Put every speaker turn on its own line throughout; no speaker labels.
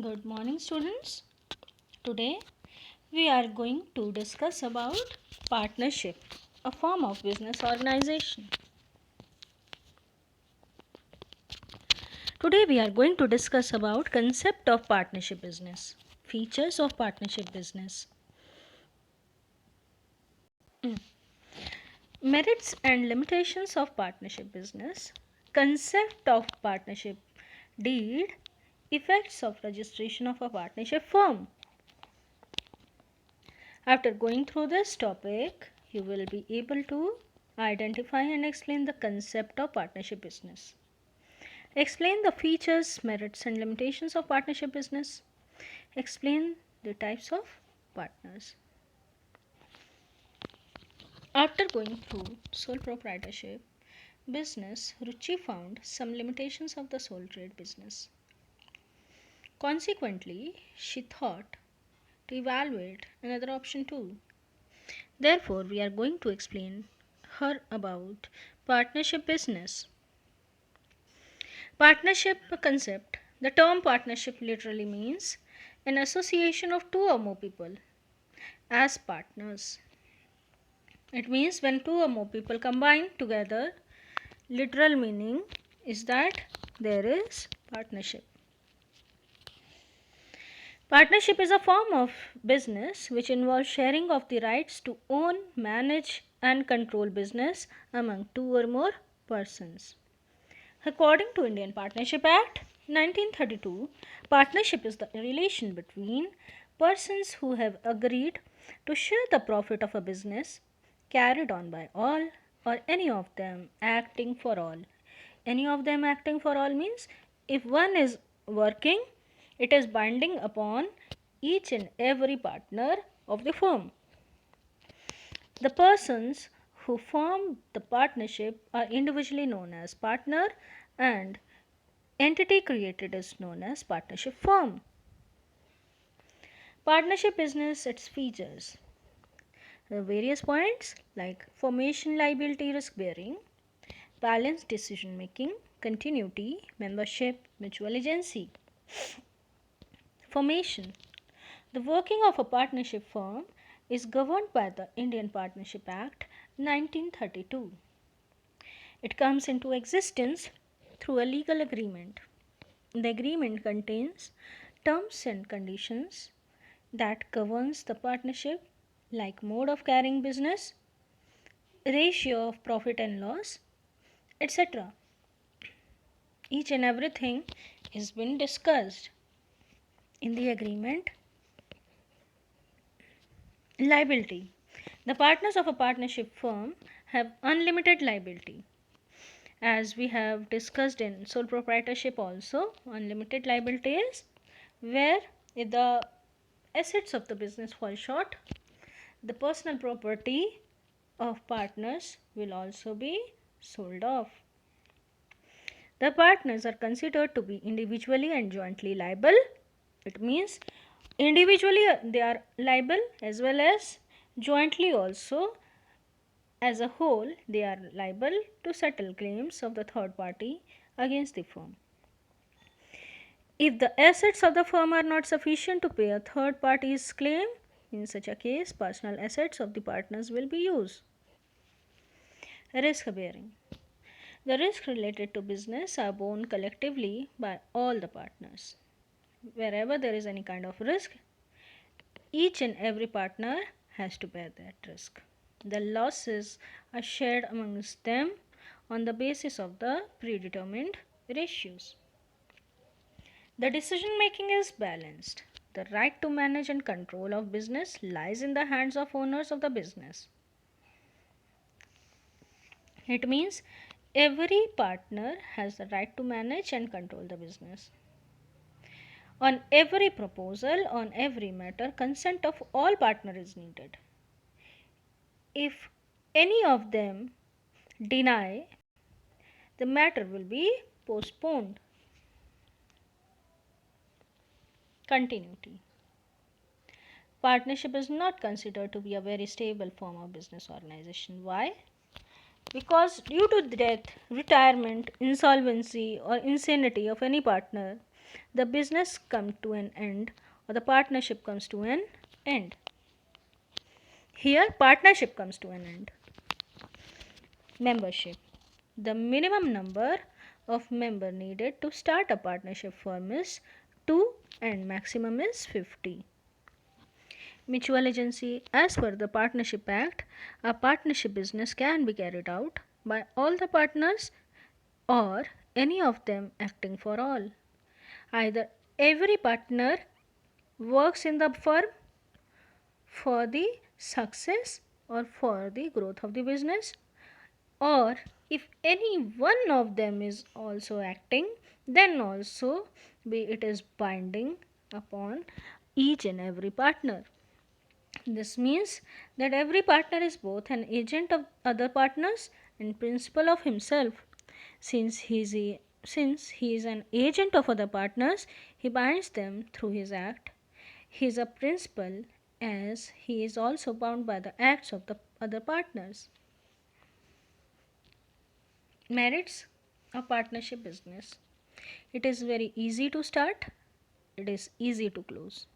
Good morning, students. Today we are going to discuss about partnership, a form of business organization. Today we are going to discuss about concept of partnership business, features of partnership business, merits and limitations of partnership business, concept of partnership deed, effects of registration of a partnership firm. After going through this topic, you will be able to identify and explain the concept of partnership business. Explain the features, merits, and limitations of partnership business. Explain the types of partners. After going through sole proprietorship business, Ruchi found some limitations of the sole trade business. Consequently, she thought to evaluate another option too. Therefore, we are going to explain her about partnership business. Partnership concept. The term partnership literally means an association of two or more people as partners. It means when two or more people combine together, literal meaning is that there is partnership. Partnership is a form of business which involves sharing of the rights to own, manage, and control business among two or more persons. According to Indian Partnership Act 1932, partnership is the relation between persons who have agreed to share the profit of a business carried on by all or any of them acting for all. Any of them acting for all means if one is working, it is binding upon each and every partner of the firm. The persons who form the partnership are individually known as partner and entity created is known as partnership firm. Partnership business, its features. There are various points like formation, liability, risk bearing, balanced decision making, continuity, membership, mutual agency. Formation. The working of a partnership firm is governed by the Indian Partnership Act 1932. It comes into existence through a legal agreement. The agreement contains terms and conditions that governs the partnership like mode of carrying business, ratio of profit and loss, etc. Each and everything is been discussed in the agreement. Liability. The partners of a partnership firm have unlimited liability. As we have discussed in sole proprietorship also, unlimited liability is where if the assets of the business fall short, the personal property of partners will also be sold off. The partners are considered to be individually and jointly liable. It means individually they are liable as well as jointly also as a whole they are liable to settle claims of the third party against the firm. If the assets of the firm are not sufficient to pay a third party's claim, in such a case, personal assets of the partners will be used. Risk bearing. The risks related to business are borne collectively by all the partners. Wherever there is any kind of risk, each and every partner has to bear that risk. The losses are shared amongst them on the basis of the predetermined ratios. The decision making is balanced. The right to manage and control of business lies in the hands of owners of the business. It means every partner has the right to manage and control the business. On every proposal, on every matter, consent of all partners is needed. If any of them deny, the matter will be postponed. Continuity. Partnership is not considered to be a very stable form of business organization. Why? Because due to death, retirement, insolvency, or insanity of any partner, the business come to an end or the partnership comes to an end. Here, partnership comes to an end. Membership. The minimum number of member needed to start a partnership firm is 2 and maximum is 50. Mutual agency. As per the Partnership Act, a partnership business can be carried out by all the partners or any of them acting for all. Either every partner works in the firm for the success or for the growth of the business, or if any one of them is also acting, then also it is binding upon each and every partner. This means that every partner is both an agent of other partners and principal of himself. Since he is an agent of other partners, he binds them through his act. He is a principal as he is also bound by the acts of the other partners. Merits of partnership business. It is very easy to start, it is easy to close.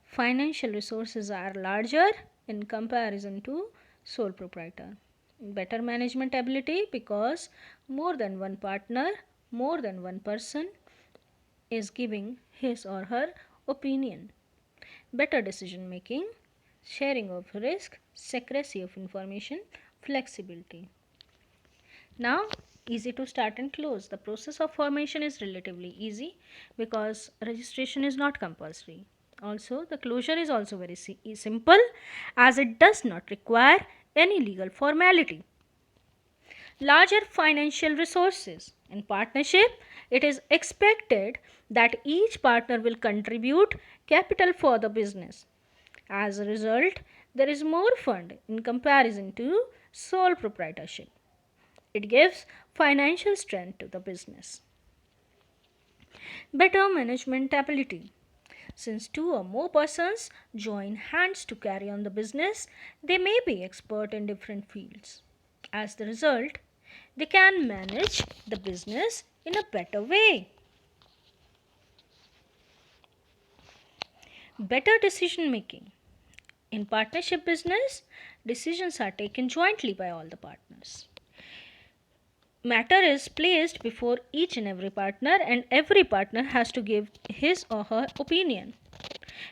Financial resources are larger in comparison to sole proprietor. Better management ability because more than one partner, more than one person is giving his or her opinion. Better decision making, sharing of risk, secrecy of information, flexibility. Now, easy to start and close. The process of formation is relatively easy because registration is not compulsory. Also, the closure is also very simple as it does not require any legal formality. Larger financial resources. In partnership, it is expected that each partner will contribute capital for the business. As a result, there is more fund in comparison to sole proprietorship. It gives financial strength to the business. Better management ability. Since two or more persons join hands to carry on the business, they may be expert in different fields. As the result, they can manage the business in a better way. Better decision making. In partnership business, decisions are taken jointly by all the partners. Matter is placed before each and every partner, and every partner has to give his or her opinion.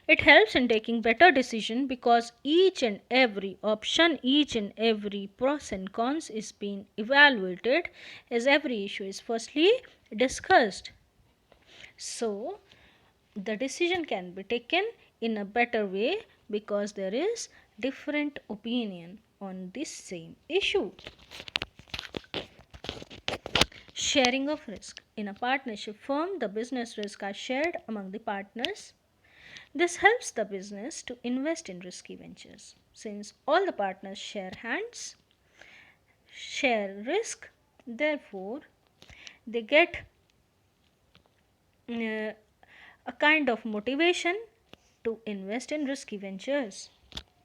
It helps in taking better decision because each and every option, each and every pros and cons is being evaluated as every issue is firstly discussed. So the decision can be taken in a better way because there is different opinion on this same issue. Sharing of risk. In a partnership firm, the business risks are shared among the partners. This helps the business to invest in risky ventures. Since all the partners share hands, share risk, therefore, they get a kind of motivation to invest in risky ventures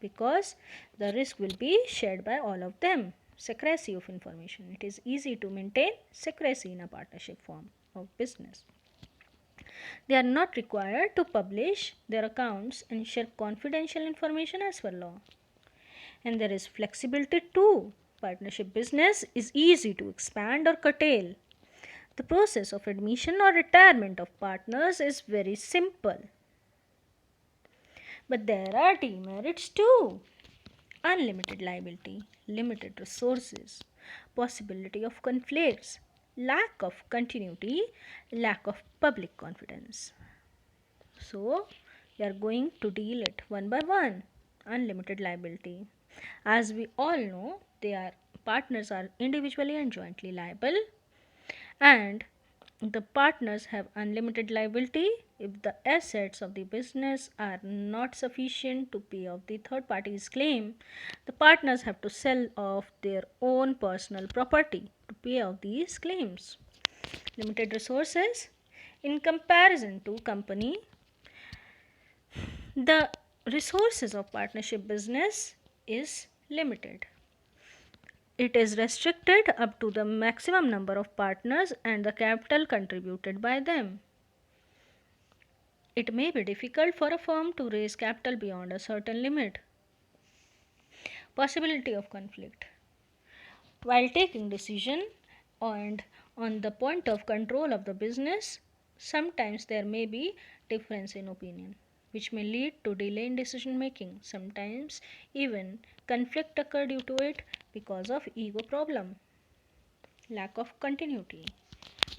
because the risk will be shared by all of them. Secrecy of information. It is easy to maintain secrecy in a partnership form of business. They are not required to publish their accounts and share confidential information as per law. And there is flexibility too. Partnership business is easy to expand or curtail. The process of admission or retirement of partners is very simple. But there are demerits too. Unlimited liability, limited resources, possibility of conflicts, lack of continuity, lack of public confidence. So, we are going to deal it one by one. Unlimited liability. As we all know, partners are individually and jointly liable, and the partners have unlimited liability if the assets of the business are not sufficient to pay off the third party's claim. The partners have to sell off their own personal property to pay off these claims. Limited resources. In comparison to company, the resources of partnership business is limited. It is restricted up to the maximum number of partners and the capital contributed by them. It may be difficult for a firm to raise capital beyond a certain limit. Possibility of conflict. While taking decision and on the point of control of the business, sometimes there may be difference in opinion, which may lead to delay in decision making. Sometimes even conflict occur due to it because of ego problem. Lack of continuity.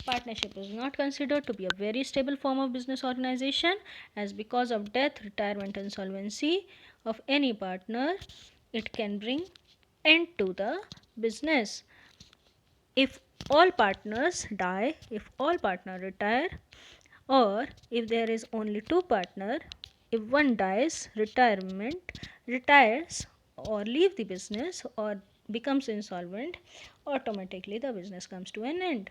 Partnership is not considered to be a very stable form of business organization, as because of death, retirement, and insolvency of any partner, it can bring end to the business. If all partners die, if all partners retire, or if there is only two partner, if one dies, retires or leave the business or becomes insolvent, automatically the business comes to an end.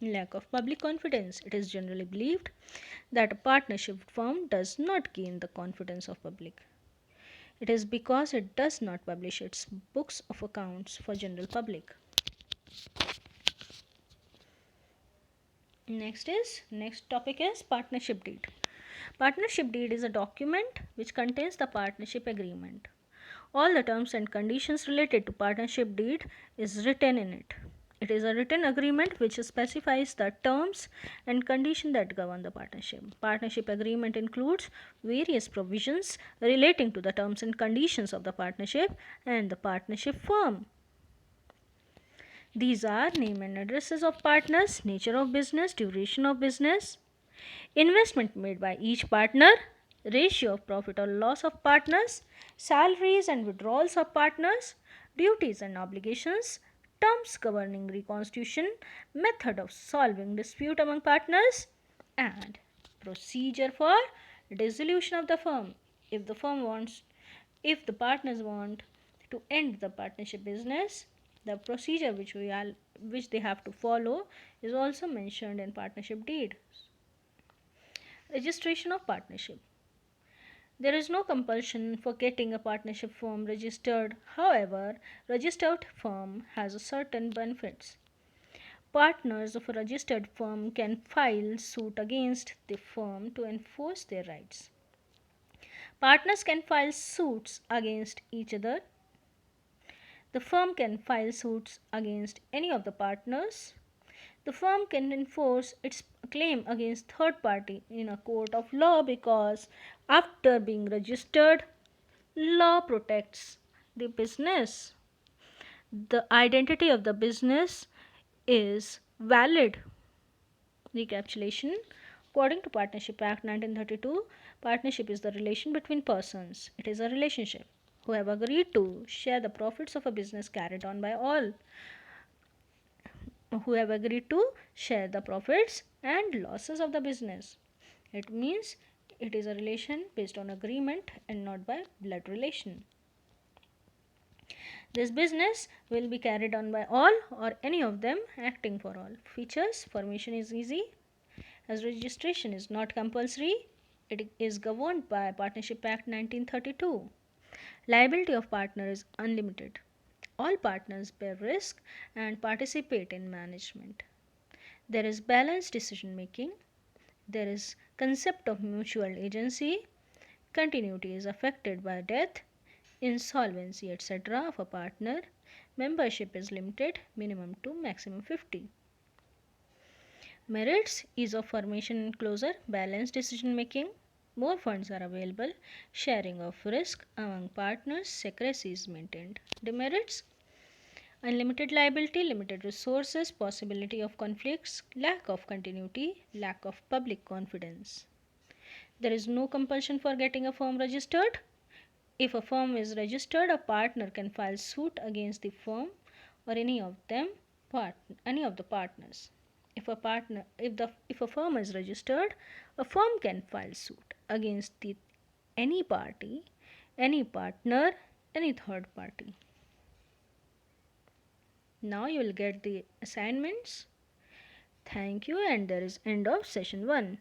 Lack of public confidence. It is generally believed that a partnership firm does not gain the confidence of public. It is because it does not publish its books of accounts for general public. Next topic is partnership deed. Partnership deed is a document which contains the partnership agreement. All the terms and conditions related to partnership deed is written in it. It is a written agreement which specifies the terms and conditions that govern the partnership. Partnership agreement includes various provisions relating to the terms and conditions of the partnership and the partnership firm. These are name and addresses of partners, nature of business, duration of business, investment made by each partner, ratio of profit or loss of partners, salaries and withdrawals of partners, duties and obligations, terms governing reconstitution, method of solving dispute among partners, and procedure for dissolution of the firm. If the firm wants, if the partners want to end the partnership business, the procedure which they have to follow is also mentioned in partnership deed. Registration of partnership. There is no compulsion for getting a partnership firm registered. However, registered firm has certain benefits. Partners of a registered firm can file suit against the firm to enforce their rights. Partners can file suits against each other. The firm can file suits against any of the partners. The firm can enforce its claim against third party in a court of law because after being registered, law protects the business. The identity of the business is valid. Recapitulation. According to Partnership Act 1932, partnership is the relation between persons. It is a relationship who have agreed to share the profits of a business carried on by all, who have agreed to share the profits and losses of the business. It means it is a relation based on agreement and not by blood relation. This business will be carried on by all or any of them acting for all. Features. Formation is easy as registration is not compulsory. It is governed by Partnership Act 1932. Liability of partner is unlimited. All partners bear risk and participate in management. There is balanced decision making. There is concept of mutual agency. Continuity is affected by death, insolvency, etc. of a partner. Membership is limited, minimum to maximum 50. Merits: ease of formation and closure, balanced decision making, more funds are available, sharing of risk among partners, secrecy is maintained. Demerits: unlimited liability, limited resources, possibility of conflicts, lack of continuity, lack of public confidence. There is no compulsion for getting a firm registered. If a firm is registered, a partner can file suit against the firm or any of the partners. If a firm is registered, a firm can file suit against any party, any partner, any third party. Now you will get the assignments. Thank you, and there is end of session 1.